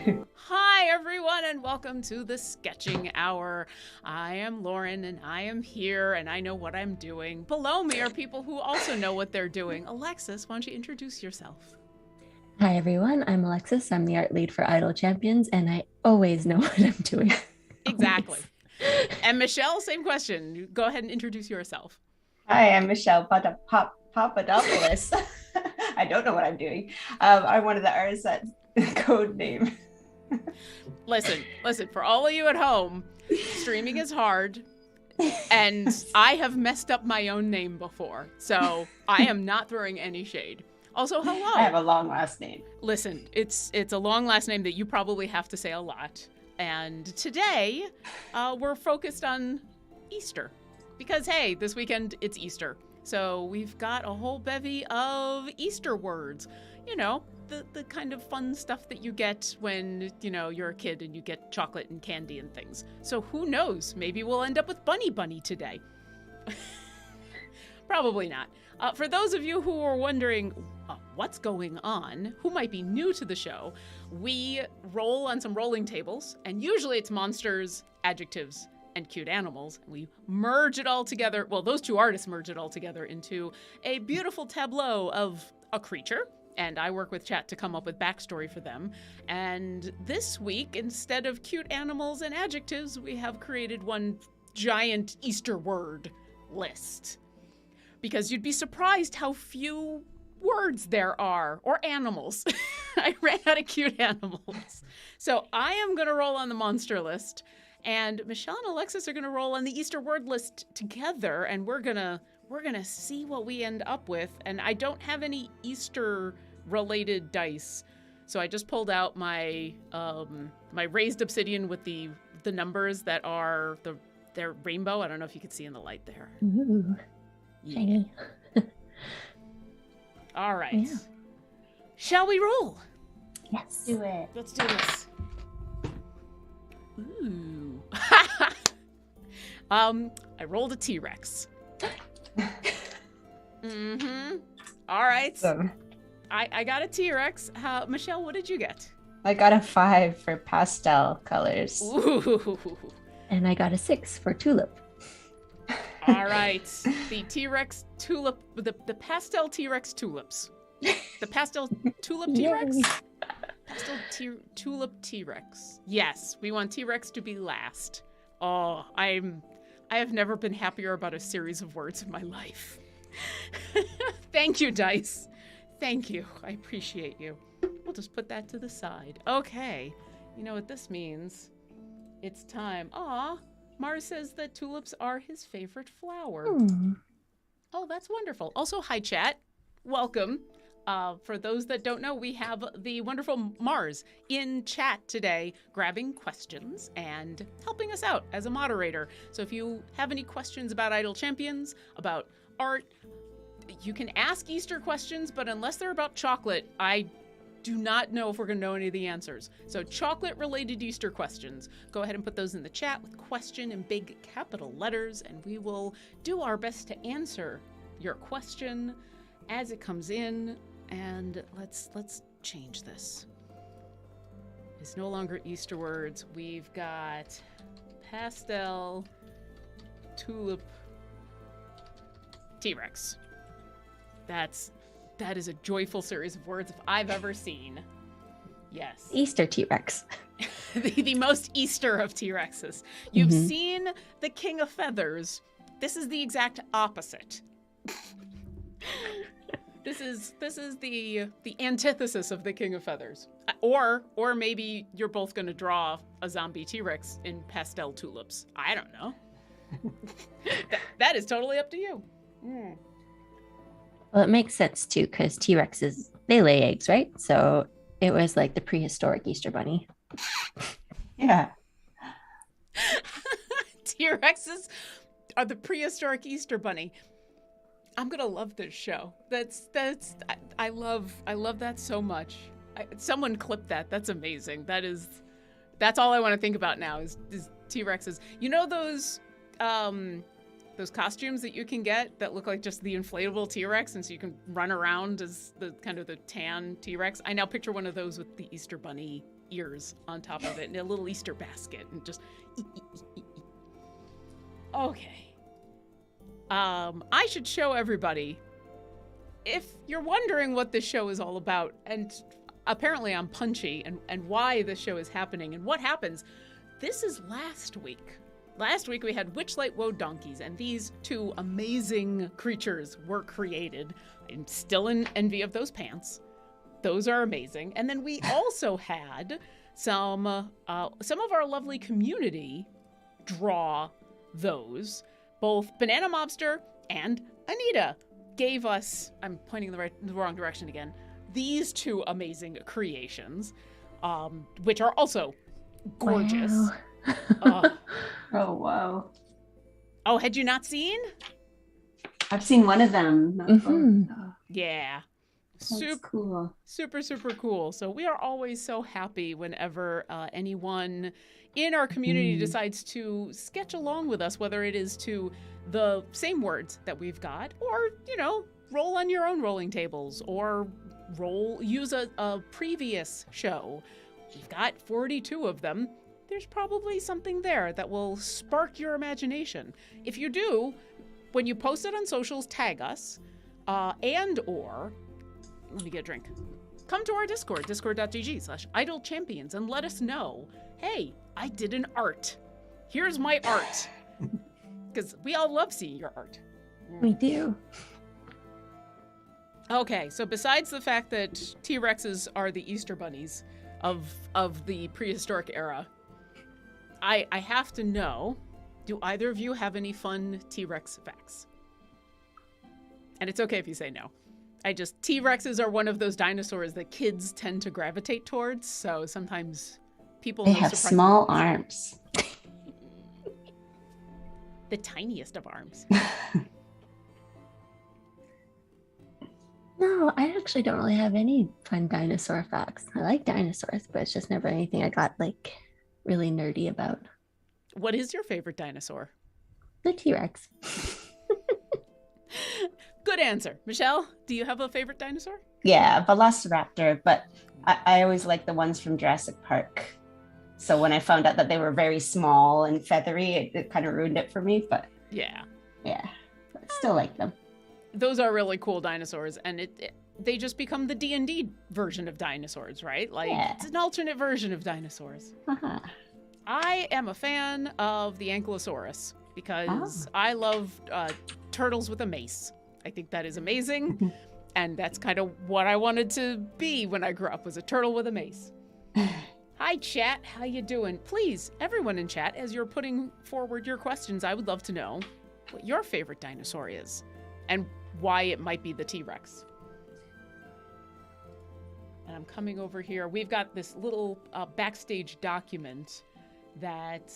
Hi, everyone, and welcome to the Sketching Hour. I am Lauren, and I am here, and I know what I'm doing. Below me are people who also know what they're doing. Alexis, why don't you introduce yourself? Hi everyone, I'm Alexis. I'm the art lead for Idol Champions, and I always know what I'm doing. Exactly. Always. And Michelle, same question. Go ahead and introduce yourself. Hi, I'm Michelle Papadopoulos. I don't know what I'm doing. I'm one of the artists that code name. Listen, for all of you at home, streaming is hard, and I have messed up my own name before, so I am not throwing any shade. Also, hello. I have a long last name. Listen, it's a long last name that you probably have to say a lot. And today, we're focused on Easter. Because, hey, this weekend, it's Easter. So we've got a whole bevy of Easter words. You know, the kind of fun stuff that you get when, you're a kid and you get chocolate and candy and things. So who knows? Maybe we'll end up with Bunny today. Probably not. For those of you who are wondering what's going on, who might be new to the show, we roll on some rolling tables, and usually it's monsters, adjectives, and cute animals. We merge it all together. Well, those two artists merge it all together into a beautiful tableau of a creature, and I work with chat to come up with backstory for them. And this week, instead of cute animals and adjectives, we have created one giant Easter word list. Because you'd be surprised how few words there are, or animals. I ran out of cute animals. So I am going to roll on the monster list, and Michelle and Alexis are going to roll on the Easter word list together, and we're gonna see what we end up with. And I don't have any Easter-related dice, so I just pulled out my my raised obsidian with the numbers that are they're rainbow. I don't know if you can see in the light there. Ooh, shiny. All right. Yeah. Shall we roll? Yes. Do it. Let's do this. Ooh. I rolled a T-Rex. Mm-hmm. All right. So, I got a T-Rex. Michelle, what did you get? I got a 5 for pastel colors. Ooh. And I got a 6 for tulip. All right. The T-Rex tulip, the pastel T-Rex tulips. The pastel tulip T-Rex? Yay. Pastel tulip T-Rex. Yes, we want T-Rex to be last. Oh, I have never been happier about a series of words in my life. Thank you, Dice. Thank you. I appreciate you. We'll just put that to the side. Okay. You know what this means? It's time. Aw, Mars says that tulips are his favorite flower. Oh, that's wonderful. Also, hi, chat. Welcome. For those that don't know, we have the wonderful Mars in chat today, grabbing questions and helping us out as a moderator. So if you have any questions about Idol Champions, about art, you can ask Easter questions, but unless they're about chocolate, I do not know if we're going to know any of the answers. So chocolate-related Easter questions, go ahead and put those in the chat with question in big capital letters, and we will do our best to answer your question as it comes in. And let's change this. It's no longer Easter words. We've got pastel, tulip, T-Rex. That is a joyful series of words if I've ever seen. Yes. Easter T-Rex. the most Easter of T-Rexes. You've seen the King of Feathers. This is the exact opposite. This is the antithesis of the King of Feathers. Or maybe you're both going to draw a zombie T-Rex in pastel tulips. I don't know. that is totally up to you. Mm. Well, it makes sense too, because T-Rexes, they lay eggs, right? So it was like the prehistoric Easter bunny. Yeah. T-Rexes are the prehistoric Easter bunny. I'm gonna love this show. I love that so much. Someone clip that. That's amazing. That's all I want to think about now is T-Rexes. You know those costumes that you can get that look like just the inflatable T-Rex, and so you can run around as the kind of the tan T-Rex. I now picture one of those with the Easter bunny ears on top of it in a little Easter basket and just Okay. I should show everybody. If you're wondering what this show is all about, and apparently I'm punchy, and why this show is happening and what happens, this is last week. Last week we had Witchlight Woe donkeys, and these two amazing creatures were created. I'm still in envy of those pants. Those are amazing. And then we also had some of our lovely community draw those. Both Banana Mobster and Anita gave us, I'm pointing the wrong direction again, these two amazing creations, which are also gorgeous. Wow. Oh, wow. Oh, had you not seen? I've seen one of them. Yeah. That's cool. Super, super cool. So we are always so happy whenever anyone in our community decides to sketch along with us, whether it is to the same words that we've got, or, roll on your own rolling tables, or use a previous show. We've got 42 of them. There's probably something there that will spark your imagination. If you do, when you post it on socials, tag us, or let me get a drink. Come to our Discord, discord.gg/idlechampions, and let us know, hey, I did an art. Here's my art. Because we all love seeing your art. We do. Okay, so besides the fact that T-Rexes are the Easter bunnies of the prehistoric era, I have to know, do either of you have any fun T-Rex facts? And it's okay if you say no. T-Rexes are one of those dinosaurs that kids tend to gravitate towards, so sometimes people... They have small arms. The tiniest of arms. No, I actually don't really have any fun dinosaur facts. I like dinosaurs, but it's just never anything I got, really nerdy about. What is your favorite dinosaur? The T-Rex. Good answer. Michelle, do you have a favorite dinosaur? Yeah, Velociraptor, but I always like the ones from Jurassic Park. So when I found out that they were very small and feathery, it kind of ruined it for me, but Yeah, I still like them. those are really cool dinosaurs, and they just become the D&D version of dinosaurs, right? It's an alternate version of dinosaurs. Uh-huh. I am a fan of the Ankylosaurus because I love turtles with a mace. I think that is amazing, and that's kind of what I wanted to be when I grew up, was a turtle with a mace. Hi, chat. How you doing? Please, everyone in chat, as you're putting forward your questions, I would love to know what your favorite dinosaur is and why it might be the T-Rex. And I'm coming over here. We've got this little backstage document that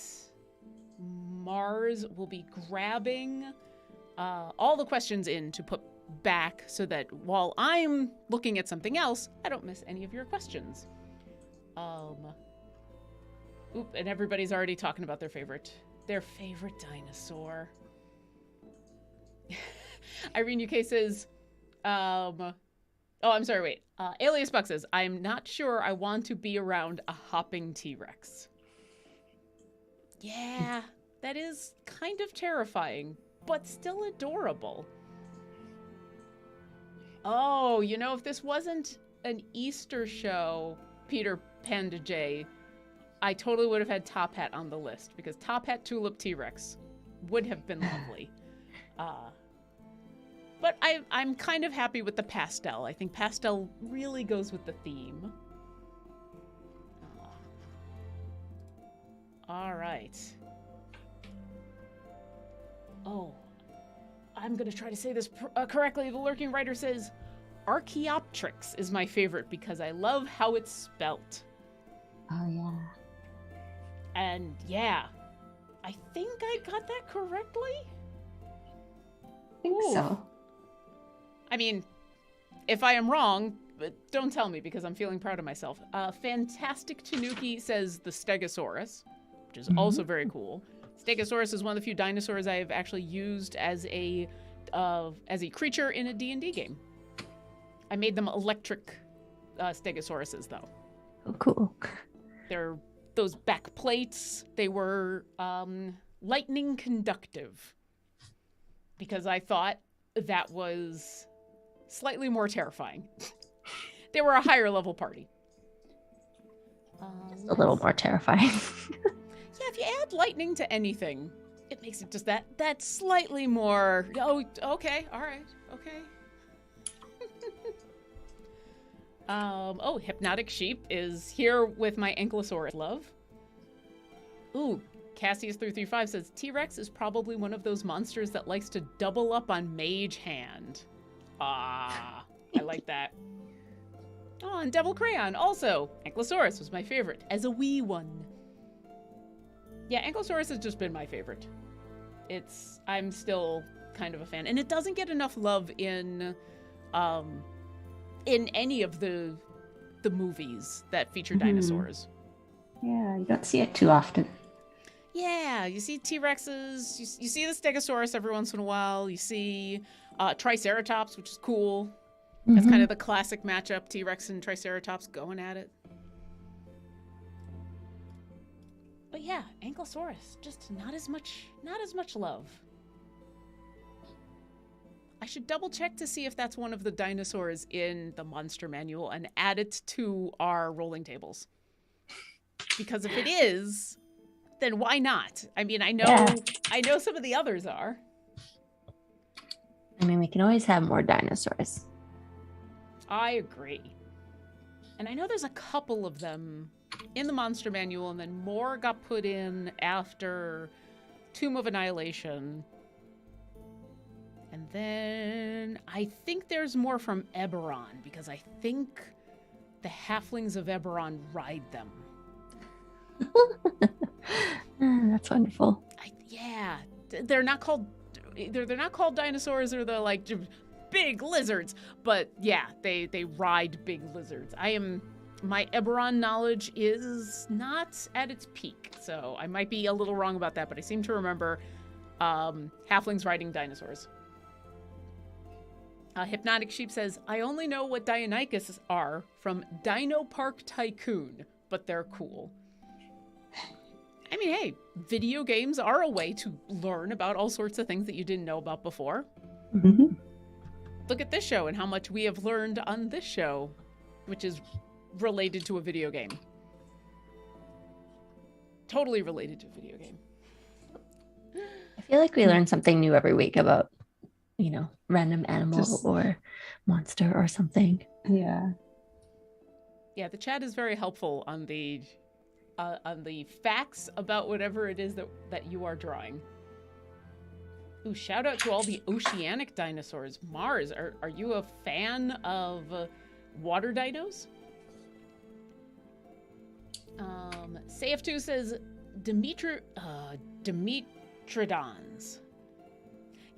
Mars will be grabbing all the questions in to put back so that while I'm looking at something else, I don't miss any of your questions. And everybody's already talking about their favorite dinosaur. Irene UK says, I'm sorry, wait. Alias Buck says, I'm not sure I want to be around a hopping T-Rex. Yeah, that is kind of terrifying, but still adorable. Oh, if this wasn't an Easter show, Peter Panda J, I totally would have had Top Hat on the list, because Top Hat Tulip T-Rex would have been lovely. But I'm kind of happy with the pastel. I think pastel really goes with the theme. All right. Oh, I'm going to try to say this correctly. The Lurking Writer says, Archaeopteryx is my favorite because I love how it's spelt. Oh, yeah. And yeah, I think I got that correctly. I think so. I mean, if I am wrong, don't tell me because I'm feeling proud of myself. Fantastic Tanuki says the Stegosaurus, which is also very cool. Stegosaurus is one of the few dinosaurs I have actually used as a creature in a D&D game. I made them electric Stegosauruses, though. Oh, cool. those back plates. They were lightning conductive because I thought that was slightly more terrifying. They were a higher level party. A little more terrifying. Yeah, if you add lightning to anything, it makes it just that slightly more. Oh, okay, all right, okay. Hypnotic Sheep is here with my Ankylosaurus love. Ooh, Cassius335 says T-Rex is probably one of those monsters that likes to double up on Mage Hand. Ah, I like that. Oh, and Devil Crayon also. Ankylosaurus was my favorite as a wee one. Yeah, Ankylosaurus has just been my favorite. I'm still kind of a fan, and it doesn't get enough love in any of the movies that feature dinosaurs. Yeah, you don't see it too often. Yeah, you see T-Rexes, you see the Stegosaurus every once in a while, you see Triceratops, which is cool. That's kind of the classic matchup, T-Rex and Triceratops going at it. But yeah, Ankylosaurus, just not as much love. I should double check to see if that's one of the dinosaurs in the monster manual and add it to our rolling tables. Because if it is, then why not? I mean, I know some of the others are. I mean, we can always have more dinosaurs. I agree. And I know there's a couple of them in the monster manual, and then more got put in after Tomb of Annihilation. And then I think there's more from Eberron, because I think the halflings of Eberron ride them. That's wonderful. They're not called dinosaurs, or they're like big lizards, but yeah, they ride big lizards. My Eberron knowledge is not at its peak, so I might be a little wrong about that, but I seem to remember halflings riding dinosaurs. Hypnotic Sheep says, I only know what Deinonychus are from Dino Park Tycoon, but they're cool. I mean, hey, video games are a way to learn about all sorts of things that you didn't know about before. Mm-hmm. Look at this show and how much we have learned on this show, which is related to a video game. Totally related to a video game. I feel like we learn something new every week about, random animal or monster or something. Yeah. Yeah, the chat is very helpful on the facts about whatever it is that you are drawing. Ooh, shout out to all the oceanic dinosaurs. Mars, are you a fan of water dinos? Sayf2 says Dimetrodons.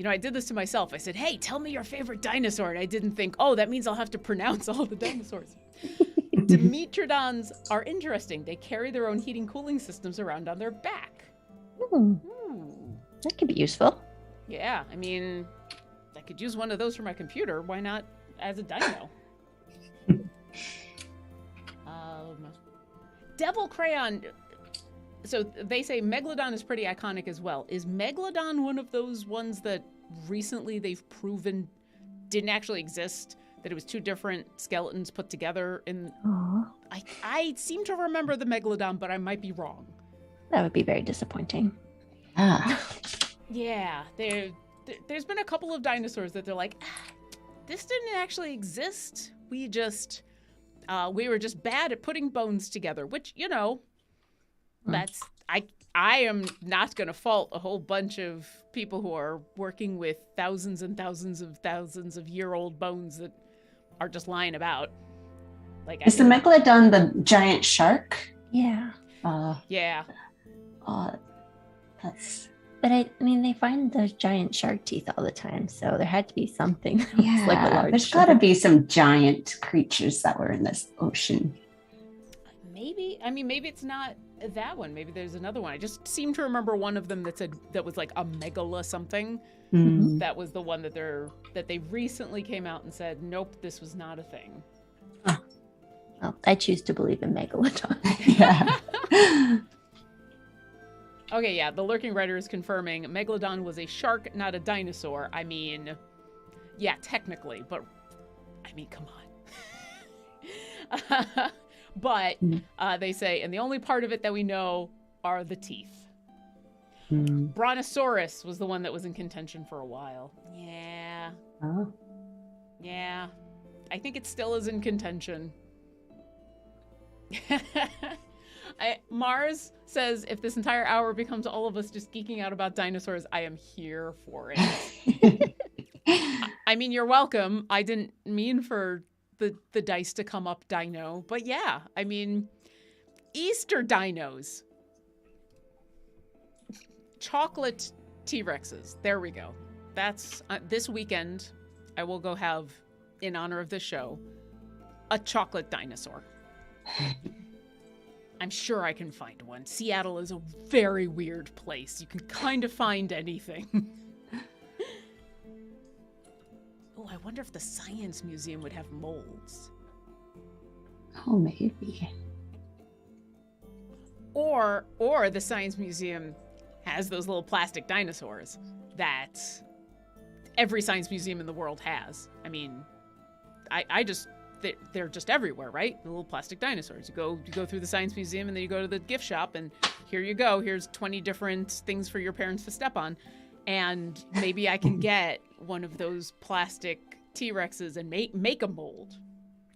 I did this to myself. I said, hey, tell me your favorite dinosaur. And I didn't think, that means I'll have to pronounce all the dinosaurs. Dimetrodons are interesting. They carry their own heating cooling systems around on their back. That could be useful. Yeah, I mean, I could use one of those for my computer. Why not as a dino? Devil Crayon. So they say Megalodon is pretty iconic as well. Is Megalodon one of those ones that recently they've proven didn't actually exist? That it was two different skeletons put together? I seem to remember the Megalodon, but I might be wrong. That would be very disappointing. Yeah, there's been a couple of dinosaurs that they're like, this didn't actually exist. We were just bad at putting bones together, which, that's, I am not going to fault a whole bunch of people who are working with thousands and thousands of year-old bones that are just lying about. Is the Megalodon the giant shark? Yeah. Yeah. That's... But I mean, they find those giant shark teeth all the time, so there had to be something. Yeah, like a large there's got to be some giant creatures that were in this ocean. Maybe it's not that one. Maybe there's another one. I just seem to remember one of them that was like a megala something. Mm-hmm. That was the one that they recently came out and said, nope, this was not a thing. Well, I choose to believe in Megalodon. Yeah. Okay, yeah, the Lurking Writer is confirming Megalodon was a shark, not a dinosaur. I mean, yeah, technically, but I mean, come on. But they say, and the only part of it that we know are the teeth. Brontosaurus was the one that was in contention for a while. Yeah. Oh. Yeah. I think it still is in contention. Mars says, if this entire hour becomes all of us just geeking out about dinosaurs, I am here for it. I mean, you're welcome. I didn't mean for the dice to come up dino, but yeah, I mean, Easter dinos. Chocolate T-Rexes. There we go. That's this weekend. I will go have, in honor of this show, a chocolate dinosaur. I'm sure I can find one. Seattle is a very weird place. You can kind of find anything. Oh, I wonder if the Science Museum would have molds. Oh, maybe. Or the Science Museum has those little plastic dinosaurs that every science museum in the world has. I mean, they're just everywhere, right? The little plastic dinosaurs. You go through the science museum and then you go to the gift shop and here you go. Here's 20 different things for your parents to step on. And maybe I can get one of those plastic T-Rexes and make a mold.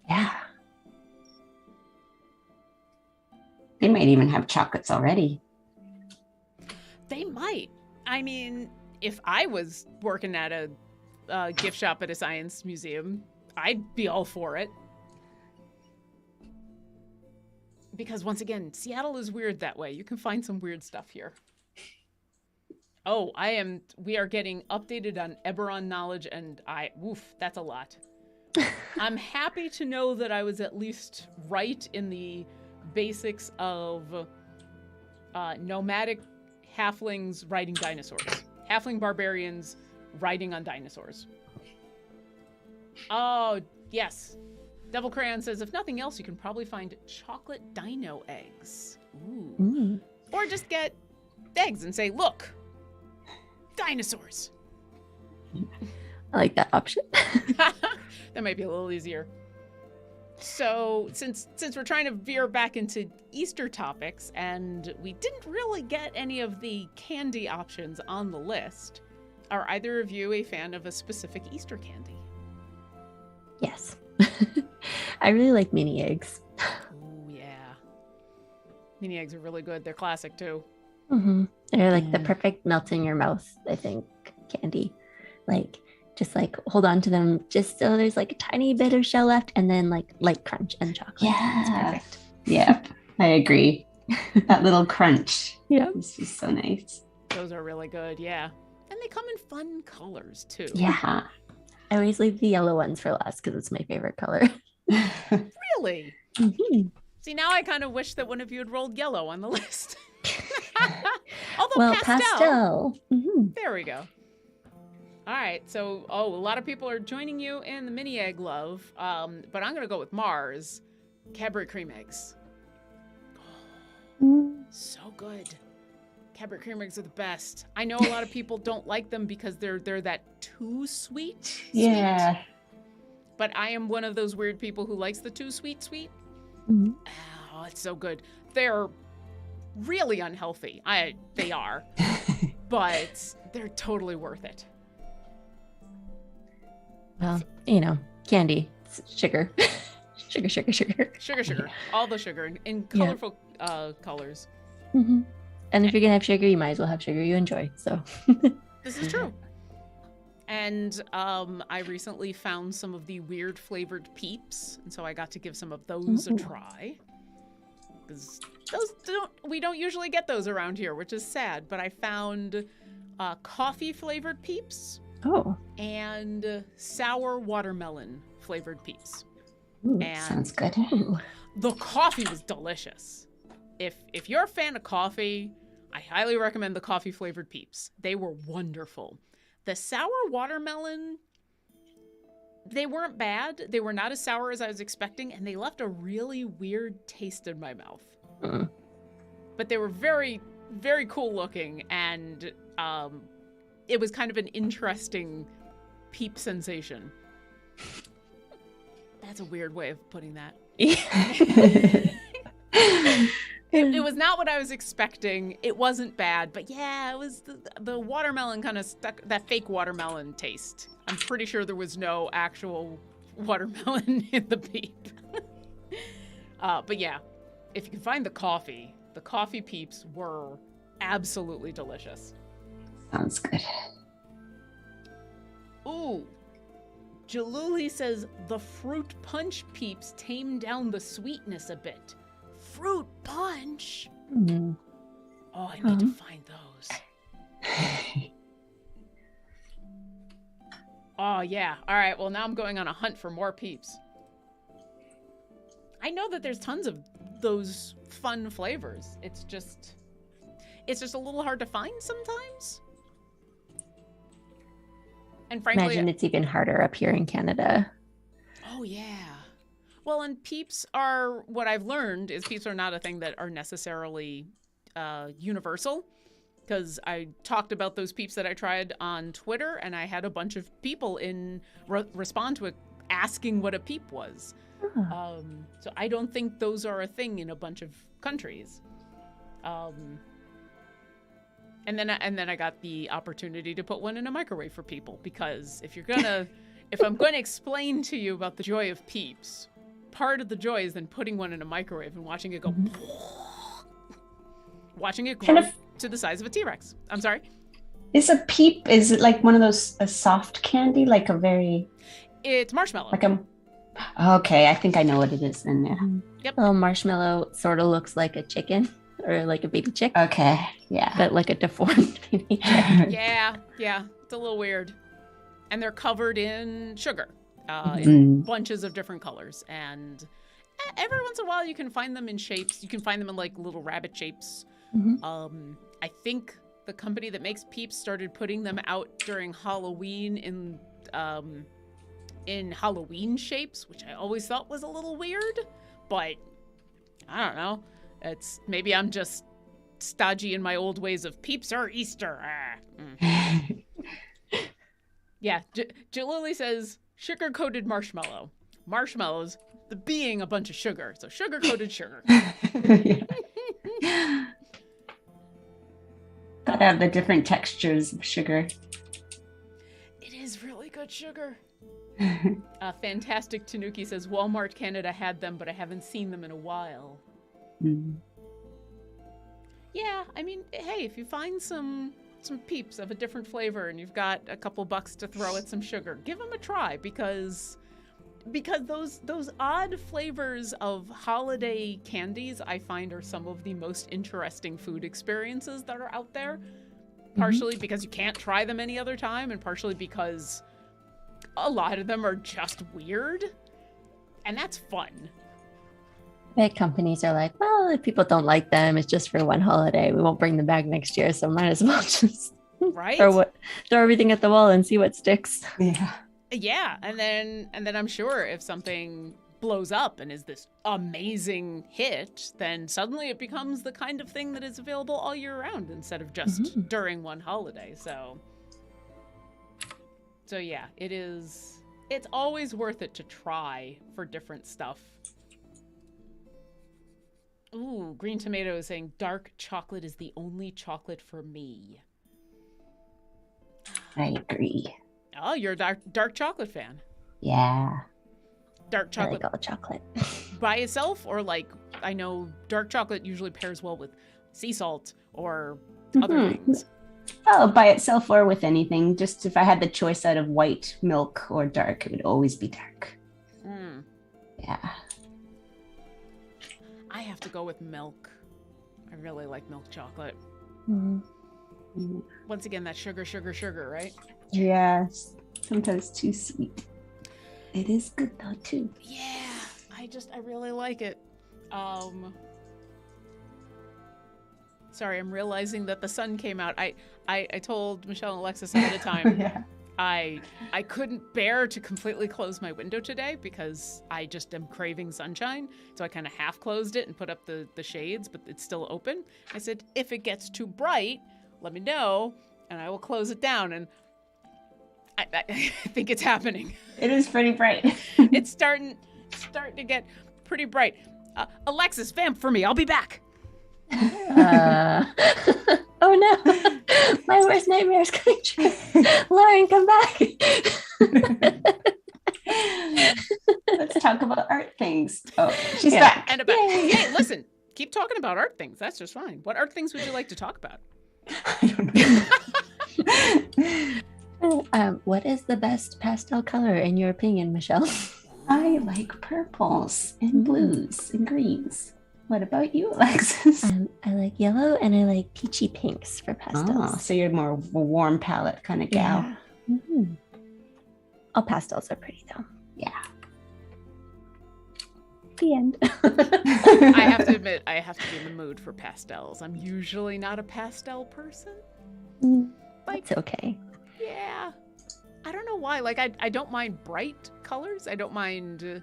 Yeah. They might even have chocolates already. They might. I mean, if I was working at a gift shop at a science museum, I'd be all for it. Because once again, Seattle is weird that way. You can find some weird stuff here. Oh, we are getting updated on Eberron knowledge and that's a lot. I'm happy to know that I was at least right in the basics of nomadic halflings riding dinosaurs. Halfling barbarians riding on dinosaurs. Oh, yes. Devil Crayon says, if nothing else, you can probably find chocolate dino eggs. Ooh. Or just get eggs and say, look, dinosaurs. I like that option. That might be a little easier. So since we're trying to veer back into Easter topics and we didn't really get any of the candy options on the list, are either of you a fan of a specific Easter candy? Yes. I really like mini eggs. Oh, yeah. Mini eggs are really good. They're classic, too. Mm-hmm. They're like the perfect melt in your mouth, I think, candy. Like, just like hold on to them just so there's like a tiny bit of shell left and then like light crunch and chocolate. Yeah. It's perfect. Yep. I agree. That little crunch. Yeah. It's just so nice. Those are really good, yeah. And they come in fun colors, too. Yeah. I always leave the yellow ones for last because it's my favorite color. Really? Mm-hmm. See, now I kind of wish that one of you had rolled yellow on the list. Although Well, pastel. Mm-hmm. There we go. All right, so, a lot of people are joining you in the mini egg love, but I'm going to go with Mars. Cadbury cream eggs. So good. Cadbury cream eggs are the best. I know a lot of people don't like them because they're that too sweet. Yeah. But I am one of those weird people who likes the too sweet. Mm-hmm. Oh, it's so good. They're really unhealthy. They are. But they're totally worth it. Well, candy, it's sugar. Sugar. All the sugar in colorful colors. Mm-hmm. And if you're going to have sugar, you might as well have sugar you enjoy. So This is true. And I recently found some of the weird flavored Peeps, and so I got to give some of those a try. Because we don't usually get those around here, which is sad. But I found coffee flavored Peeps. Oh. And sour watermelon flavored Peeps. Ooh, and sounds good. The coffee was delicious. If you're a fan of coffee, I highly recommend the coffee flavored Peeps. They were wonderful. The sour watermelon, They weren't bad. They were not as sour as I was expecting, and they left a really weird taste in my mouth. Mm. But they were very, very cool looking, and it was kind of an interesting peep sensation. That's a weird way of putting that. It was not what I was expecting. It wasn't bad, but yeah, it was the watermelon kind of stuck, that fake watermelon taste. I'm pretty sure there was no actual watermelon in the peep. But yeah, if you can find the coffee Peeps were absolutely delicious. Sounds good. Ooh. Jaluli says the fruit punch Peeps tame down the sweetness a bit. Fruit punch? Mm. Oh, I need to find those. Oh, yeah. All right, well, now I'm going on a hunt for more Peeps. I know that there's tons of those fun flavors. It's just a little hard to find sometimes. And frankly, Imagine it's even harder up here in Canada. Oh, yeah. Well, and Peeps are, what I've learned is Peeps are not a thing that are necessarily universal. Because I talked about those Peeps that I tried on Twitter, and I had a bunch of people respond to it asking what a Peep was. Oh. So I don't think those are a thing in a bunch of countries. And then I got the opportunity to put one in a microwave for people, because if I'm going to explain to you about the joy of Peeps, part of the joy is then putting one in a microwave and watching it go, watching it grow to the size of a T-Rex. I'm sorry? Is a Peep, is it like one of those, a soft candy, like a very... It's marshmallow. Okay, I think I know what it is then. Yeah. Yep. Well, marshmallow sort of looks like a chicken or like a baby chick. Okay, yeah. But like a deformed baby chick. Yeah, it's a little weird. And they're covered in sugar, in bunches of different colors. And every once in a while you can find them in shapes. You can find them in like little rabbit shapes. Mm-hmm. I think the company that makes Peeps started putting them out during Halloween in Halloween shapes, which I always thought was a little weird, but I don't know. Maybe I'm just stodgy in my old ways of Peeps are Easter. Yeah, Jalili says sugar-coated marshmallow. Marshmallows, the being a bunch of sugar, so sugar-coated sugar. Gotta have the different textures of sugar. It is really good sugar. Fantastic Tanuki says Walmart Canada had them, but I haven't seen them in a while. Yeah, I mean, hey, if you find some Peeps of a different flavor and you've got a couple bucks to throw at some sugar, give them a try, because those odd flavors of holiday candies I find are some of the most interesting food experiences that are out there. Partially because you can't try them any other time, and partially because a lot of them are just weird, and that's fun. Big companies are like, well, if people don't like them, it's just for one holiday. We won't bring them back next year, so might as well just throw everything at the wall and see what sticks. Yeah, and then I'm sure if something blows up and is this amazing hit, then suddenly it becomes the kind of thing that is available all year round instead of just during one holiday. So yeah, it's always worth it to try for different stuff. Ooh, Green Tomato is saying dark chocolate is the only chocolate for me. I agree. Oh, you're a dark chocolate fan. Yeah. Dark chocolate. I like all chocolate. By itself, or like, I know dark chocolate usually pairs well with sea salt or other things. Oh, by itself or with anything. Just if I had the choice out of white, milk, or dark, it would always be dark. Yeah. I have to go with milk. I really like milk chocolate. Once again, that sugar, right? Yes. Sometimes too sweet. It is good though too. Yeah, I really like it. Sorry, I'm realizing that the sun came out. I told Michelle and Alexis ahead of time. I couldn't bear to completely close my window today because I just am craving sunshine. So I kind of half closed it and put up the shades, but it's still open. I said, if it gets too bright, let me know and I will close it down. And I think it's happening. It is pretty bright. It's starting to get pretty bright. Alexis, vamp for me. I'll be back. Oh no, my worst nightmare is coming true. Lauren, come back. Let's talk about art things. Oh, she's back. And about, hey, listen, keep talking about art things. That's just fine. What art things would you like to talk about? I don't know. What is the best pastel color in your opinion, Michelle? I like purples and blues and greens. What about you, Alexis? I like yellow and I like peachy pinks for pastels. Oh, so you're more a warm palette kind of gal. Yeah. Mm-hmm. All pastels are pretty though. Yeah. The end. I have to admit, I have to be in the mood for pastels. I'm usually not a pastel person. It's okay. Yeah. I don't know why. Like, I don't mind bright colors. I don't mind...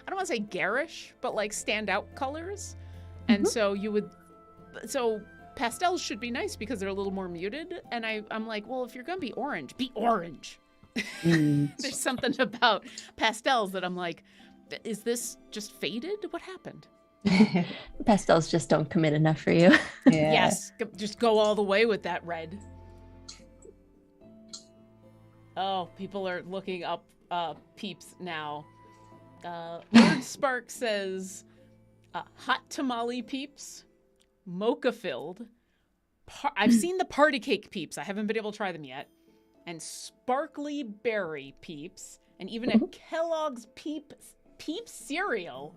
I don't want to say garish, but like standout colors. And so so pastels should be nice because they're a little more muted. And I'm like, well, if you're going to be orange. There's something about pastels that I'm like, is this just faded? What happened? Pastels just don't commit enough for you. Yeah. Yes, just go all the way with that red. Oh, people are looking up Peeps now. Lord Spark says, hot tamale Peeps, mocha filled. I've seen the party cake Peeps. I haven't been able to try them yet. And sparkly berry Peeps, and even a Kellogg's Peeps cereal.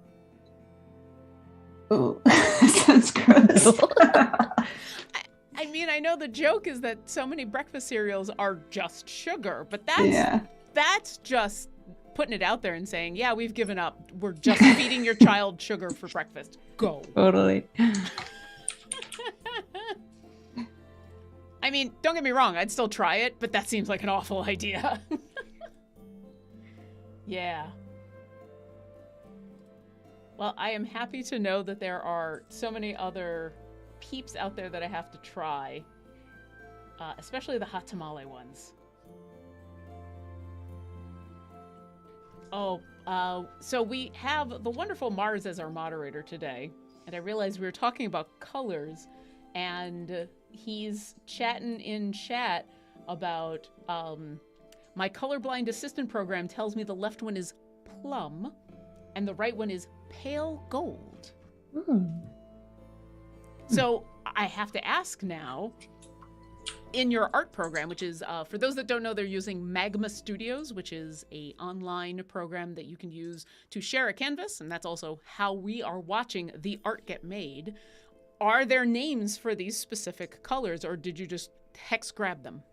Oh, sounds gross. I mean, I know the joke is that so many breakfast cereals are just sugar, but that's just putting it out there and saying, yeah, we've given up. We're just feeding your child sugar for breakfast. Go. Totally. I mean, don't get me wrong. I'd still try it, but that seems like an awful idea. Yeah. Well, I am happy to know that there are so many other Peeps out there that I have to try, especially the hot tamale ones. Oh, so we have the wonderful Mars as our moderator today, and I realized we were talking about colors, and he's chatting in chat about my colorblind assistant program tells me the left one is plum, and the right one is pale gold. So I have to ask now, in your art program, which is, for those that don't know, they're using Magma Studios, which is a online program that you can use to share a canvas, and that's also how we are watching the art get made. Are there names for these specific colors, or did you just hex grab them?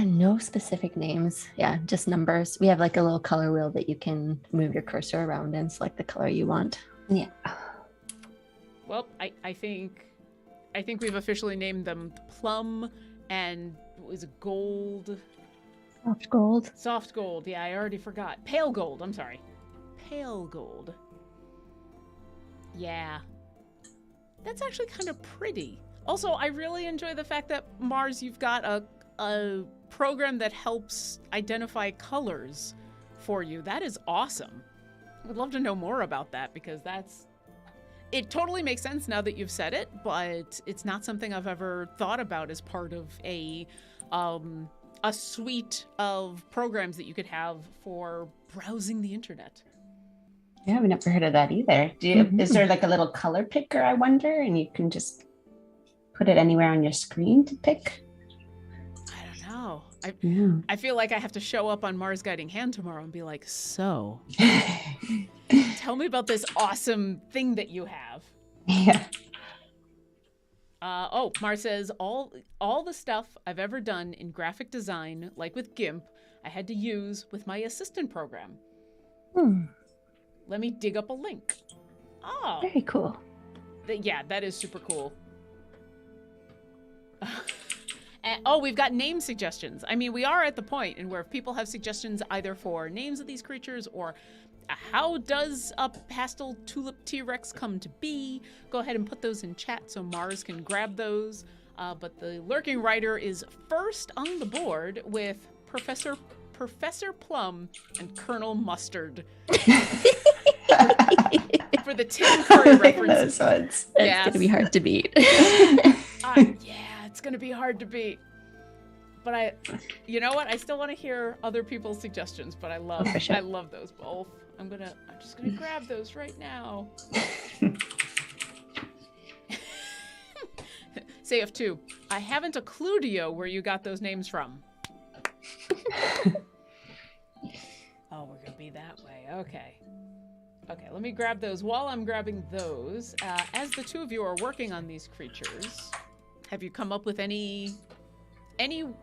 No specific names. Yeah, just numbers. We have like a little color wheel that you can move your cursor around and select the color you want. Yeah. Well, I think we've officially named them plum and was it gold? Soft gold. Soft gold. Yeah, I already forgot. Pale gold. I'm sorry. Pale gold. Yeah. That's actually kind of pretty. Also, I really enjoy the fact that, Mars, you've got a program that helps identify colors for you. That is awesome. I would love to know more about that because it totally makes sense now that you've said it, but it's not something I've ever thought about as part of a suite of programs that you could have for browsing the internet. Yeah, I've never heard of that either. Is there like a little color picker, I wonder, and you can just put it anywhere on your screen to pick? I don't know. I feel like I have to show up on Mars Guiding Hand tomorrow and be like, so, tell me about this awesome thing that you have. Yeah. Mars says, all the stuff I've ever done in graphic design, like with GIMP, I had to use with my assistant program. Let me dig up a link. Oh. Very cool. Yeah, that is super cool. Oh, we've got name suggestions. I mean, we are at the point in where if people have suggestions either for names of these creatures or how does a pastel tulip T-Rex come to be, go ahead and put those in chat so Mars can grab those. But the lurking writer is first on the board with Professor Plum and Colonel Mustard. For the Tim Curry reference. Those ones. It's going to be hard to beat. Yeah, it's going to be hard to beat. But you know what? I still want to hear other people's suggestions, but I love those both. I'm just gonna grab those right now. Say of two. I haven't a clue where you got those names from. Oh, we're gonna be that way. Okay, let me grab those. While I'm grabbing those, as the two of you are working on these creatures, have you come up with any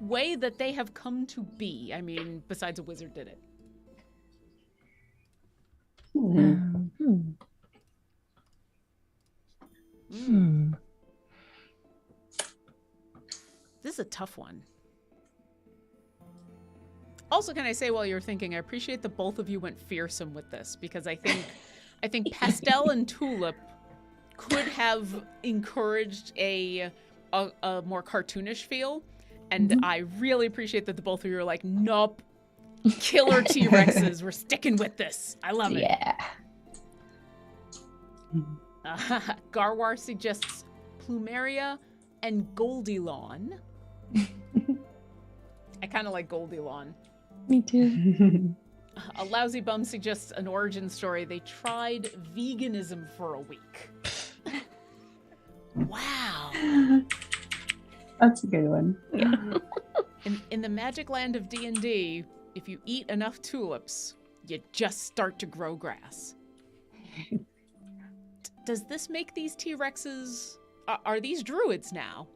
way that they have come to be? I mean, besides a wizard did it. This is a tough one. Also, can I say while you're thinking, I appreciate that both of you went fearsome with this, because I think Pastel and Tulip could have encouraged a more cartoonish feel. And I really appreciate that the both of you are like, nope, killer T-Rexes. We're sticking with this. I love it. Yeah. Garwar suggests Plumeria and Goldilawn. I kind of like Goldilawn. Me too. A Lousy Bum suggests an origin story. They tried veganism for a week. Wow. That's a good one. Yeah. In the magic land of D&D, if you eat enough tulips, you just start to grow grass. Does this make these T-Rexes... Are these druids now?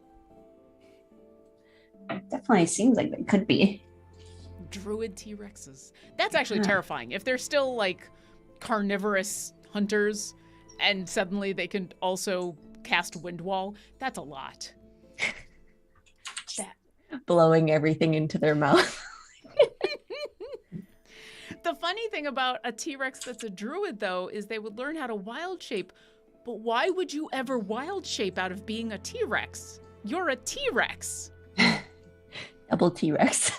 It definitely seems like they could be. Druid T-Rexes. That's actually terrifying. If they're still, like, carnivorous hunters, and suddenly they can also cast Wind Wall, that's a lot. Blowing everything into their mouth. The funny thing about a T-Rex that's a druid, though, is they would learn how to wild shape. But why would you ever wild shape out of being a T-Rex? You're a T-Rex. Double T-Rex.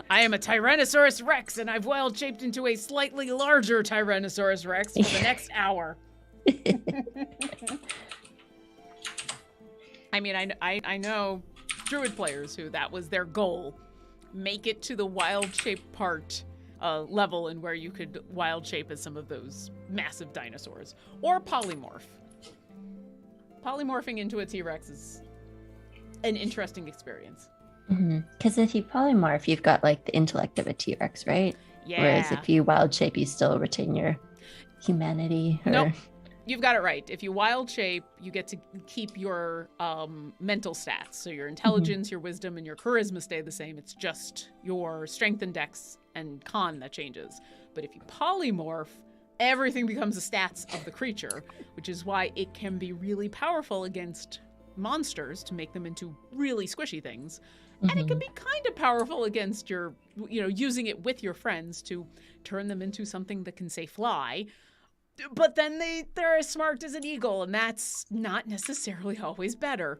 I am a Tyrannosaurus Rex, and I've wild shaped into a slightly larger Tyrannosaurus Rex for the next hour. I mean, I know druid players who that was their goal. Make it to the wild shape part level and where you could wild shape as some of those massive dinosaurs. Or polymorph. Polymorphing into a T-Rex is an interesting experience. Because if you polymorph, you've got like the intellect of a T-Rex, right? Yeah. Whereas if you wild shape, you still retain your humanity. Nope. You've got it right. If you wild shape, you get to keep your mental stats. So your intelligence, your wisdom, and your charisma stay the same. It's just your strength and dex and con that changes. But if you polymorph, everything becomes the stats of the creature, which is why it can be really powerful against monsters to make them into really squishy things. And it can be kind of powerful against your, using it with your friends to turn them into something that can, say, fly. But then they're as smart as an eagle, and that's not necessarily always better.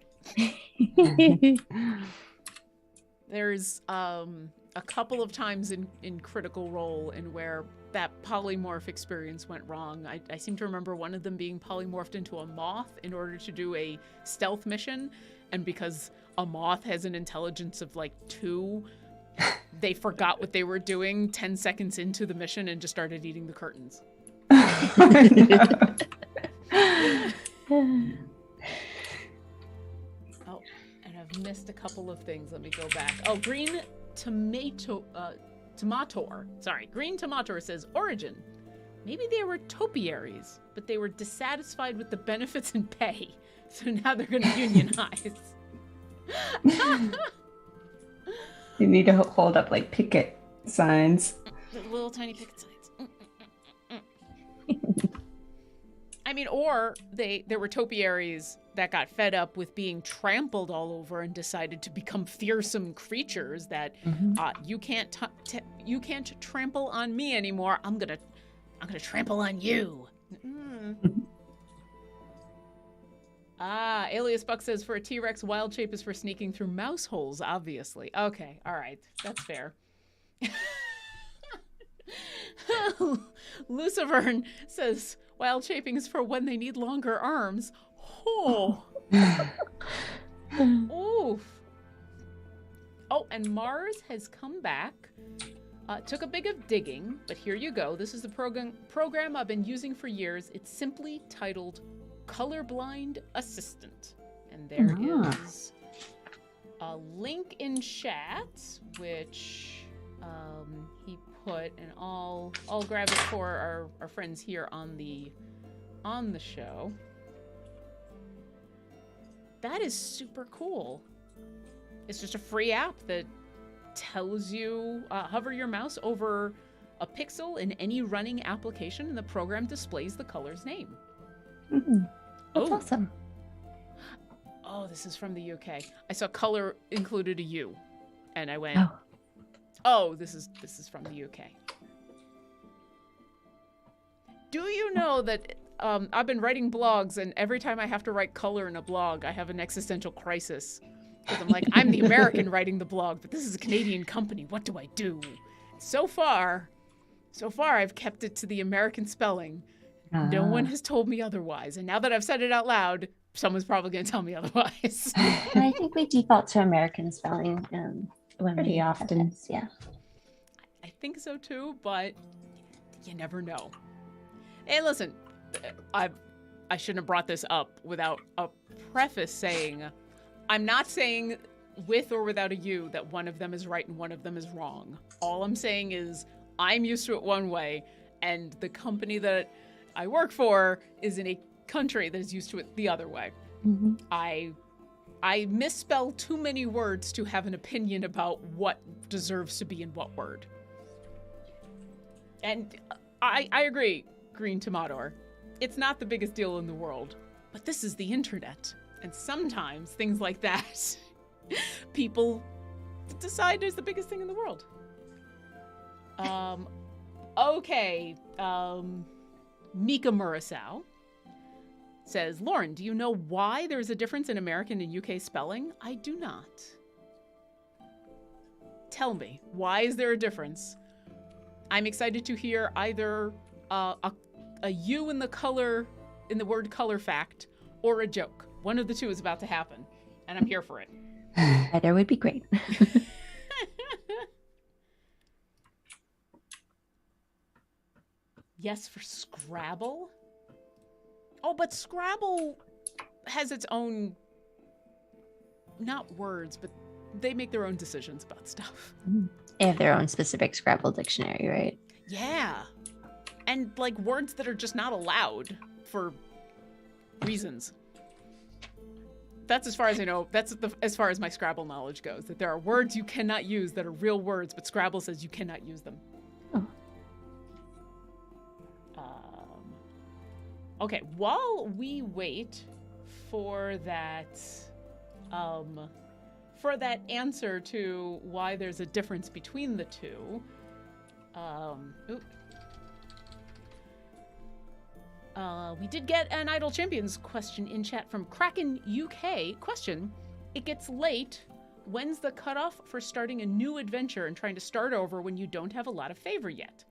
There's a couple of times in Critical Role in where that polymorph experience went wrong. I seem to remember one of them being polymorphed into a moth in order to do a stealth mission, and because a moth has an intelligence of like 2, they forgot what they were doing 10 seconds into the mission and just started eating the curtains. Oh, and I've missed a couple of things. Let me go back. Oh, Green Tomator. Green Tomator says origin. Maybe they were topiaries, but they were dissatisfied with the benefits and pay, so now they're going to unionize. You need to hold up like picket signs. Little tiny picket signs. I mean, or there were topiaries that got fed up with being trampled all over and decided to become fearsome creatures that you can't trample on me anymore. I'm gonna trample on you. Alias Buck says for a T-Rex, wild shape is for sneaking through mouse holes, obviously. Okay, all right, that's fair. Lucivern says wild shaping is for when they need longer arms. Oh. Oof. Oh, and Mars has come back. Took a bit of digging, but here you go. This is the program I've been using for years. It's simply titled Colorblind Assistant. And there is a link in chat, which he put, and I'll grab it for our friends here on the show. That is super cool. It's just a free app that tells you, hover your mouse over a pixel in any running application and the program displays the color's name. That's awesome. Oh, this is from the UK. I saw color included a U, and I went, oh, this is from the UK. Do you know that I've been writing blogs, and every time I have to write color in a blog, I have an existential crisis. Because I'm like, I'm the American writing the blog, but this is a Canadian company. What do I do? So far, I've kept it to the American spelling. No one has told me otherwise. And now that I've said it out loud, someone's probably going to tell me otherwise. I think we default to American spelling when pretty often. Yeah. I think so too, but you never know. Hey, listen, I shouldn't have brought this up without a preface saying, I'm not saying with or without a U that one of them is right and one of them is wrong. All I'm saying is I'm used to it one way, and the company that I work for is in a country that is used to it the other way. I misspell too many words to have an opinion about what deserves to be in what word. And I agree, Green Tomato. It's not the biggest deal in the world, but this is the internet. And sometimes things like that, people decide is the biggest thing in the world. Okay. Mika Murasau says, Lauren, do you know why there's a difference in American and UK spelling? I do not. Tell me, why is there a difference? I'm excited to hear either a U in the word color fact or a joke. One of the two is about to happen, and I'm here for it. Either would be great. Yes, for Scrabble? Oh, but Scrabble has its own, not words, but they make their own decisions about stuff. They have their own specific Scrabble dictionary, right? Yeah. And like words that are just not allowed for reasons. That's as far as I know. That's as far as my Scrabble knowledge goes, that there are words you cannot use that are real words, but Scrabble says you cannot use them. Oh. Okay, while we wait for that answer to why there's a difference between the two, we did get an Idle Champions question in chat from Kraken UK. Question, it gets late. When's the cutoff for starting a new adventure and trying to start over when you don't have a lot of favor yet?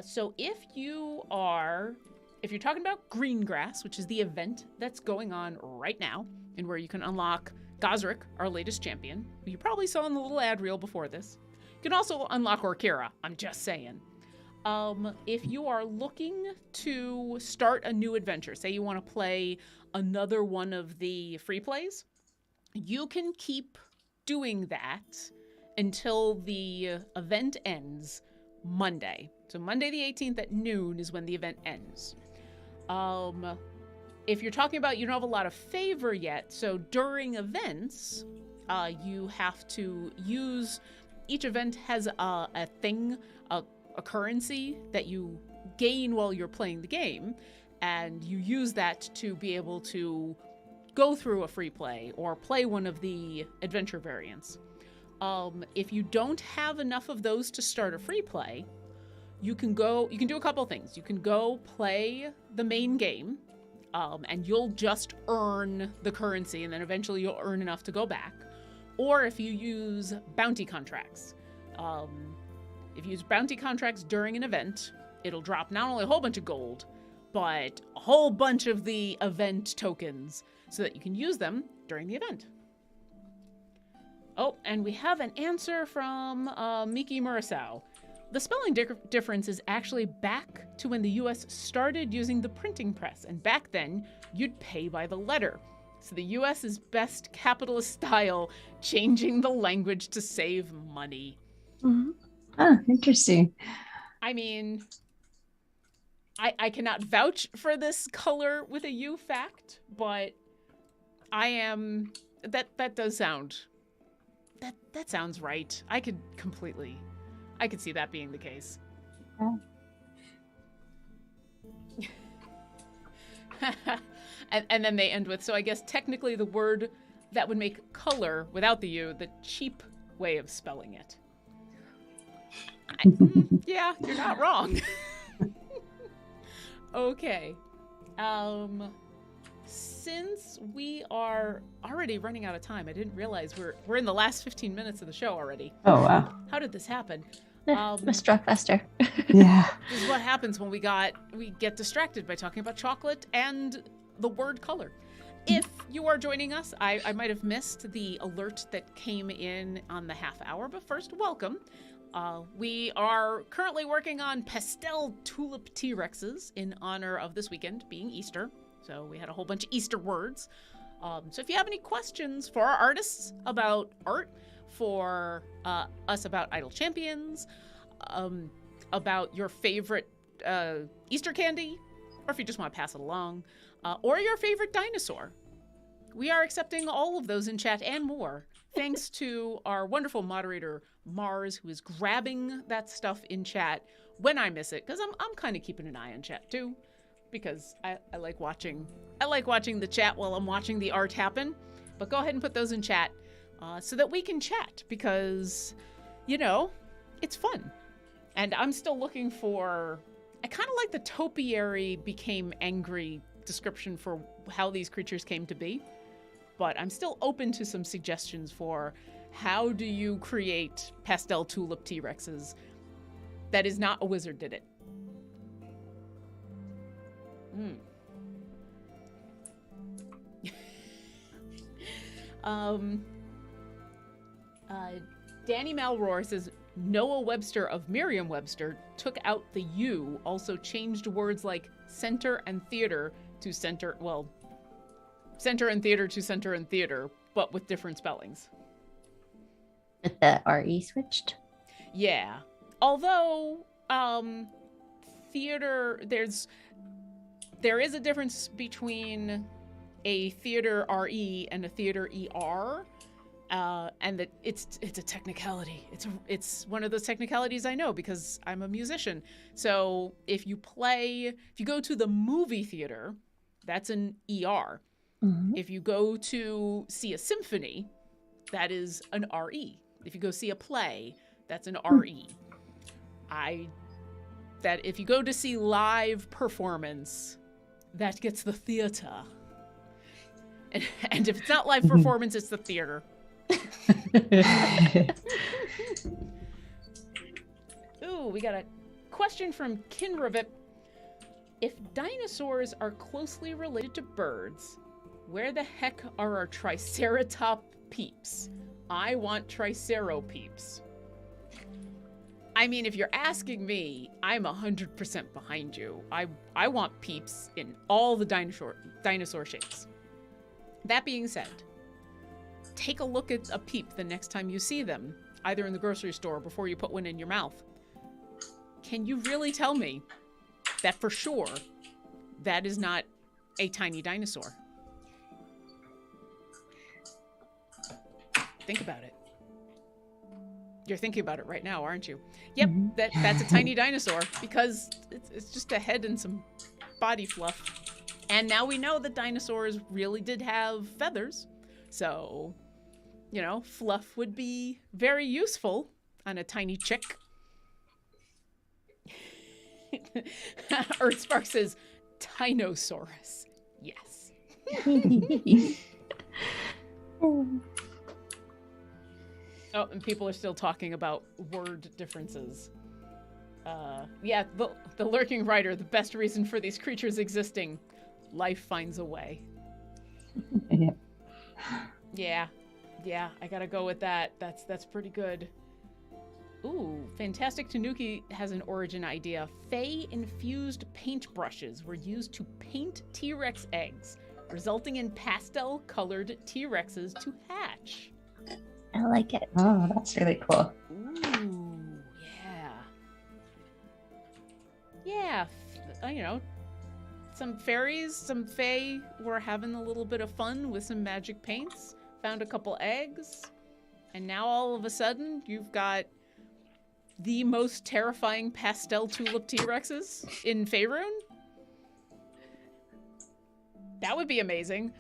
So if you're talking about Greengrass, which is the event that's going on right now, and where you can unlock Gosrick, our latest champion, who you probably saw in the little ad reel before this. You can also unlock Orkira, I'm just saying. If you are looking to start a new adventure, say you want to play another one of the free plays, you can keep doing that until the event ends Monday. So Monday the 18th at noon is when the event ends. If you're talking about you don't have a lot of favor yet, so during events, you have to use, each event has a thing, a currency that you gain while you're playing the game, and you use that to be able to go through a free play or play one of the adventure variants. If you don't have enough of those to start a free play, you can do a couple things. You can go play the main game, and you'll just earn the currency, and then eventually you'll earn enough to go back. Or if you use bounty contracts. If you use bounty contracts during an event, it'll drop not only a whole bunch of gold, but a whole bunch of the event tokens so that you can use them during the event. Oh, and we have an answer from Miki Murasao. The spelling difference is actually back to when the US started using the printing press, and back then you'd pay by the letter. So the US is best capitalist style, changing the language to save money. Mm-hmm. Oh, interesting. I mean, I cannot vouch for this color with a U fact, but that does sound, that sounds right. I could see that being the case. Yeah. and then they end with, so I guess technically the word that would make color without the U, the cheap way of spelling it. Yeah, you're not wrong. Okay. Since we are already running out of time, I didn't realize we're in the last 15 minutes of the show already. Oh, wow. How did this happen? Mr. Rockbuster. Yeah. This is what happens when we get distracted by talking about chocolate and the word color. If you are joining us, I might have missed the alert that came in on the half hour, but first, welcome. We are currently working on pastel tulip T-Rexes in honor of this weekend being Easter. So we had a whole bunch of Easter words. So if you have any questions for our artists about art, for us about Idle Champions, about your favorite Easter candy, or if you just want to pass it along, or your favorite dinosaur, we are accepting all of those in chat and more. Thanks to our wonderful moderator, Mars, who is grabbing that stuff in chat when I miss it, because I'm kind of keeping an eye on chat too, because I like watching the chat while I'm watching the art happen. But go ahead and put those in chat so that we can chat, because, you know, it's fun. And I'm still looking for, I kind of like the topiary became angry description for how these creatures came to be. But I'm still open to some suggestions for how do you create pastel tulip T-Rexes that is not a wizard did it. Danny Malroar says Noah Webster of Merriam-Webster took out the U, also changed words like center and theater to center, well, center and theater to center and theater, but with different spellings. With the RE switched? Yeah. Although, theater, there is a difference between a theater RE and a theater ER, and that it's a technicality. It's one of those technicalities I know because I'm a musician. So if you go to the movie theater, that's an ER. Mm-hmm. If you go to see a symphony, that is an RE. If you go see a play, that's an RE. That if you go to see live performance, that gets the theater. And if it's not live performance, it's the theater. Ooh, we got a question from Kinravip. If dinosaurs are closely related to birds, where the heck are our Triceratop peeps? I want Tricero peeps. I mean, if you're asking me, I'm 100% behind you. I want peeps in all the dinosaur shapes. That being said, take a look at a peep the next time you see them, either in the grocery store or before you put one in your mouth. Can you really tell me that for sure that is not a tiny dinosaur? Think about it. You're thinking about it right now, aren't you? Yep, that's a tiny dinosaur because it's just a head and some body fluff. And now we know that dinosaurs really did have feathers. So, you know, fluff would be very useful on a tiny chick. Earthspark says, Dinosaurus. Yes. Oh, and people are still talking about word differences. Yeah, the lurking writer, the best reason for these creatures existing, life finds a way. Yeah, I gotta go with that. That's pretty good. Ooh, Fantastic Tanuki has an origin idea. Fey-infused paintbrushes were used to paint T-Rex eggs, resulting in pastel-colored T-Rexes to hatch. I like it. Oh, that's really cool. Ooh, yeah. Yeah, you know, some fairies, some fae were having a little bit of fun with some magic paints, found a couple eggs, and now all of a sudden you've got the most terrifying pastel tulip T-Rexes in Faerun? That would be amazing.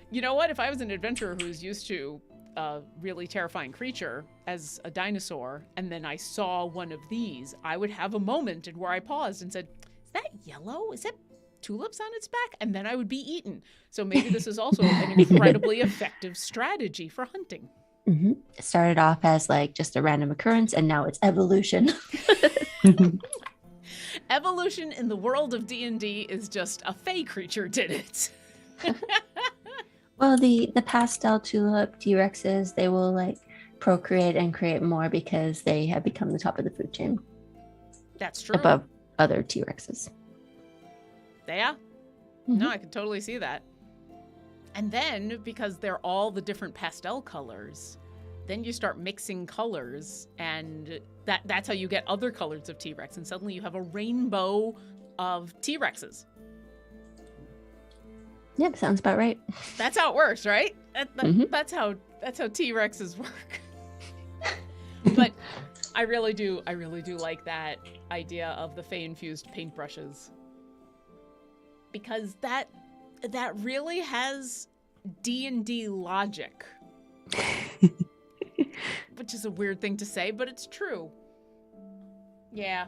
You know what? If I was an adventurer who's used to a really terrifying creature as a dinosaur, and then I saw one of these, I would have a moment in where I paused and said, is that yellow? Is that tulips on its back? And then I would be eaten. So maybe this is also an incredibly effective strategy for hunting. Mm-hmm. It started off as like just a random occurrence, and now it's evolution. Evolution in the world of D&D is just a fey creature did it. Well, the pastel tulip T-Rexes, they will like procreate and create more because they have become the top of the food chain. That's true. Above other T-Rexes. Yeah. Mm-hmm. No, I can totally see that. And then, because they're all the different pastel colors, then you start mixing colors, and that's how you get other colors of T-Rex, and suddenly you have a rainbow of T-Rexes. Yep, sounds about right. That's how it works, right? Mm-hmm. That's how T-Rexes work. But I really do like that idea of the Fey-infused paintbrushes. Because that really has D&D logic. Which is a weird thing to say, but it's true. Yeah.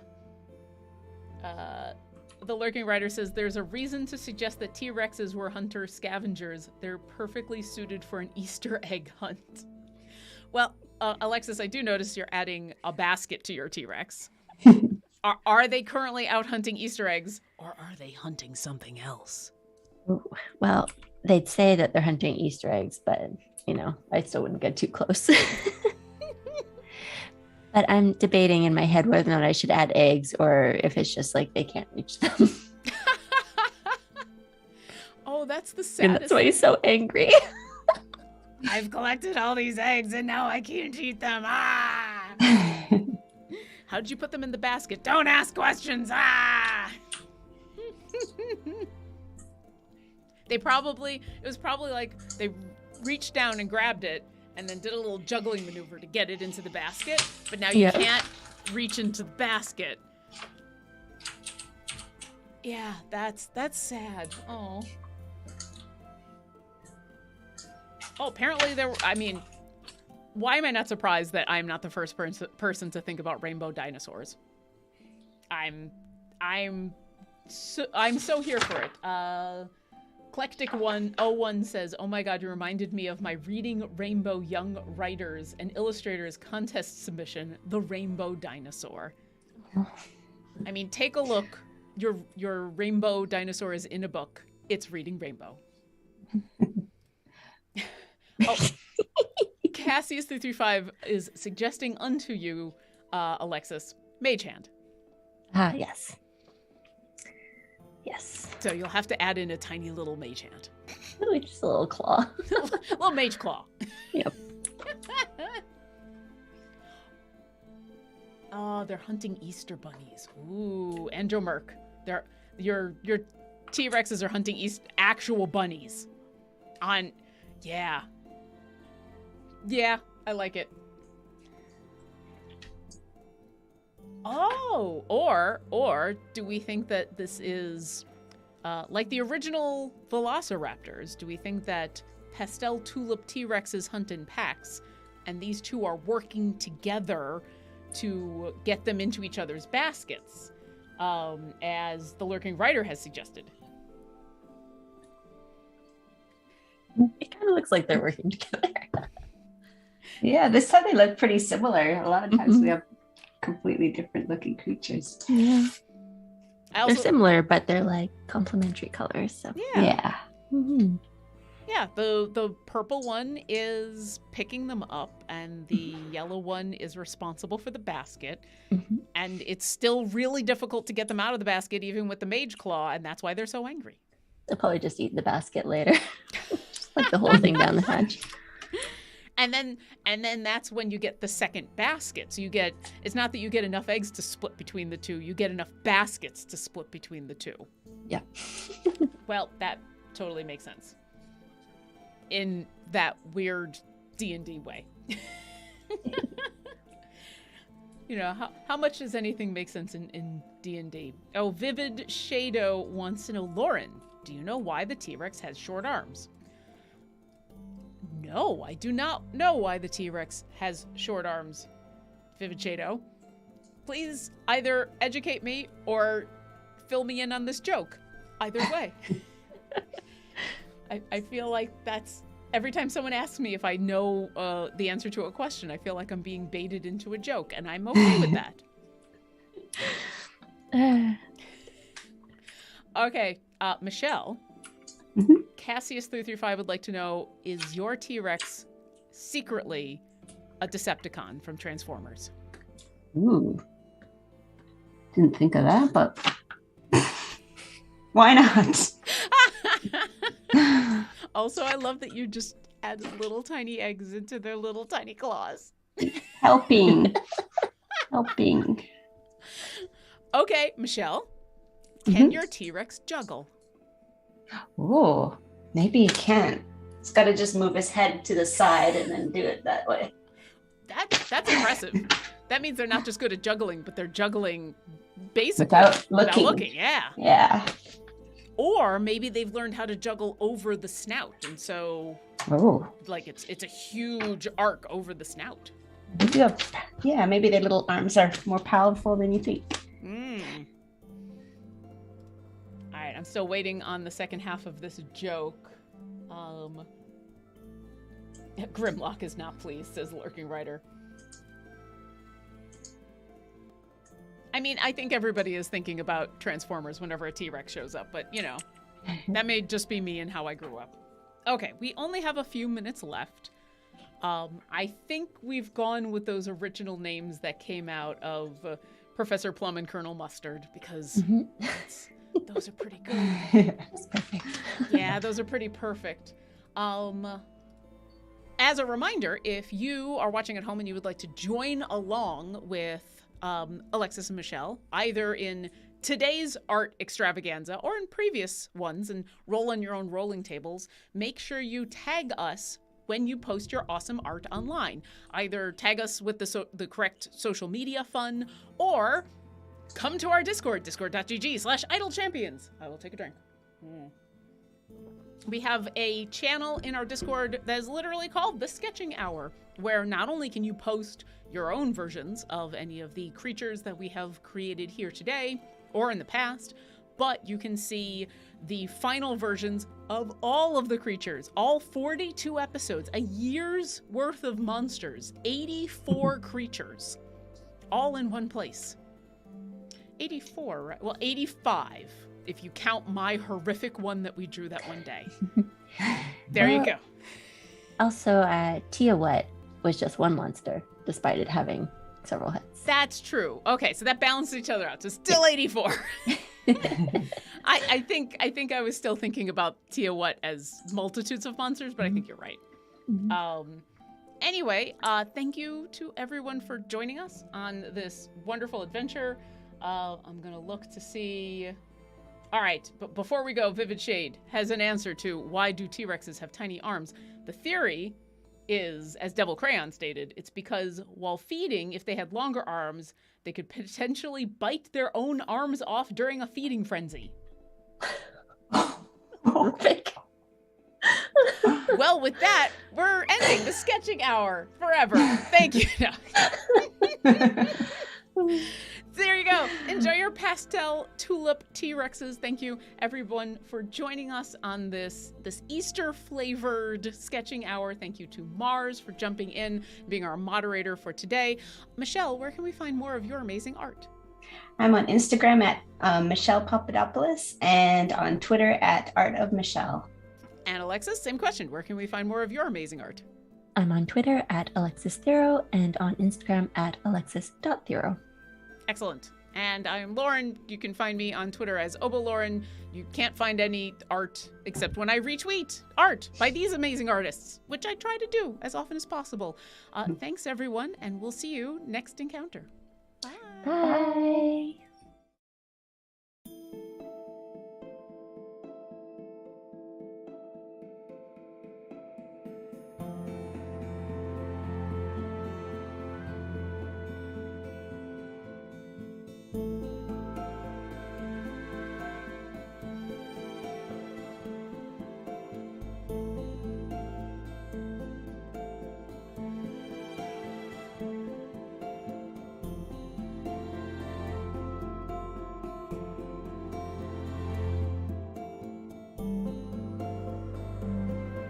The Lurking Writer says, there's a reason to suggest that T-Rexes were hunter-scavengers. They're perfectly suited for an Easter egg hunt. Well, Alexis, I do notice you're adding a basket to your T-Rex. Are they currently out hunting Easter eggs, or are they hunting something else? Well, they'd say that they're hunting Easter eggs, but, you know, I still wouldn't get too close. But I'm debating in my head whether or not I should add eggs or if it's just like they can't reach them. Oh, that's the saddest. And that's why he's so angry. I've collected all these eggs and now I can't eat them. Ah! How'd you put them in the basket? Don't ask questions. Ah! It was probably like they reached down and grabbed it and then did a little juggling maneuver to get it into the basket, but now you can't reach into the basket. Yeah, that's sad. Oh. Oh, apparently why am I not surprised that I'm not the first person to think about rainbow dinosaurs? I'm so here for it. Eclectic101 says, oh my god, you reminded me of my Reading Rainbow Young Writers and Illustrators contest submission, The Rainbow Dinosaur. I mean, take a look. Your rainbow dinosaur is in a book. It's reading Rainbow. Oh, Cassius335 is suggesting unto you, Alexis, Mage Hand. Ah, yes. Yes. So you'll have to add in a tiny little mage hand. Just a little claw. Little mage claw. Yep. Oh, they're hunting Easter bunnies. Ooh, Andromerc. Your T-Rexes are hunting actual bunnies. Yeah, I like it. Oh, or do we think that this is Like the original velociraptors, do we think that pastel tulip T-Rexes hunt in packs, and these two are working together to get them into each other's baskets, as the lurking writer has suggested? It kind of looks like they're working together. Yeah, this time they look pretty similar. A lot of times we have completely different looking creatures. Yeah. Also, They're similar, but they're like complementary colors. So yeah. Mhm. Yeah, the purple one is picking them up, and the yellow one is responsible for the basket. Mhm. And it's still really difficult to get them out of the basket, even with the mage claw, and that's why they're so angry. They'll probably just eat the basket later. Just like the whole thing down the hatch. And then that's when you get the second basket. So it's not that you get enough eggs to split between the two, you get enough baskets to split between the two. Yeah. Well, that totally makes sense. In that weird D&D way. You know, how much does anything make sense in D&D? Oh, Vivid Shado wants to know, Lauren, do you know why the T-Rex has short arms? No, I do not know why the T-Rex has short arms, Vivid Shado. Please either educate me or fill me in on this joke. Either way. I feel like that's... Every time someone asks me if I know the answer to a question, I feel like I'm being baited into a joke, and I'm okay with that. Okay, Michelle. Mhm. Cassius335 would like to know, is your T-Rex secretly a Decepticon from Transformers? Ooh. Didn't think of that, but why not? Also, I love that you just add little tiny eggs into their little tiny claws. Helping. Okay, Michelle. Can your T-Rex juggle? Oh, maybe he can. He's got to just move his head to the side and then do it that way. That's impressive. That means they're not just good at juggling, but they're juggling basically Without without looking. looking. Yeah. Yeah. Or maybe they've learned how to juggle over the snout, and so like it's a huge arc over the snout. Yeah, maybe their little arms are more powerful than you think. All right, I'm still waiting on the second half of this joke. Grimlock is not pleased, says Lurking Writer. I mean, I think everybody is thinking about Transformers whenever a T-Rex shows up, but, you know, that may just be me and how I grew up. Okay, we only have a few minutes left. I think we've gone with those original names that came out of Professor Plum and Colonel Mustard, because those are pretty good. Yeah, those are pretty perfect. As a reminder, if you are watching at home and you would like to join along with Alexis and Michelle, either in today's art extravaganza or in previous ones, and roll on your own rolling tables, make sure you tag us when you post your awesome art online. Either tag us with the correct social media fun, or come to our Discord, discord.gg/idlechampions. I will take a drink. We have a channel in our Discord that is literally called The Sketching Hour, where not only can you post your own versions of any of the creatures that we have created here today or in the past, but you can see the final versions of all of the creatures, all 42 episodes, a year's worth of monsters, 84 creatures, all in one place. 84, right? Well, 85, if you count my horrific one that we drew that one day. There you go. Also, Tia Wet was just one monster, despite it having several heads. That's true. Okay, so that balances each other out. So still 84. I think I was still thinking about Tia Wet as multitudes of monsters, but I think you're right. Anyway, thank you to everyone for joining us on this wonderful adventure. I'm gonna look to see. All right, but before we go, Vivid Shade has an answer to why do T-Rexes have tiny arms. The theory is, as Devil Crayon stated, it's because while feeding, if they had longer arms, they could potentially bite their own arms off during a feeding frenzy. Perfect. Well, with that, we're ending the sketching hour forever. Thank you. No. There you go. Enjoy your pastel tulip T-Rexes. Thank you, everyone, for joining us on this Easter-flavored sketching hour. Thank you to Mars for jumping in, being our moderator for today. Michelle, where can we find more of your amazing art? I'm on Instagram at Michelle Papadopoulos and on Twitter at Art of Michelle. And Alexis, same question. Where can we find more of your amazing art? I'm on Twitter at Alexis Thero and on Instagram at alexis.thero. Excellent. And I'm Lauren. You can find me on Twitter as OboLauren. You can't find any art except when I retweet art by these amazing artists, which I try to do as often as possible. Thanks, everyone, and we'll see you next encounter. Bye. Bye.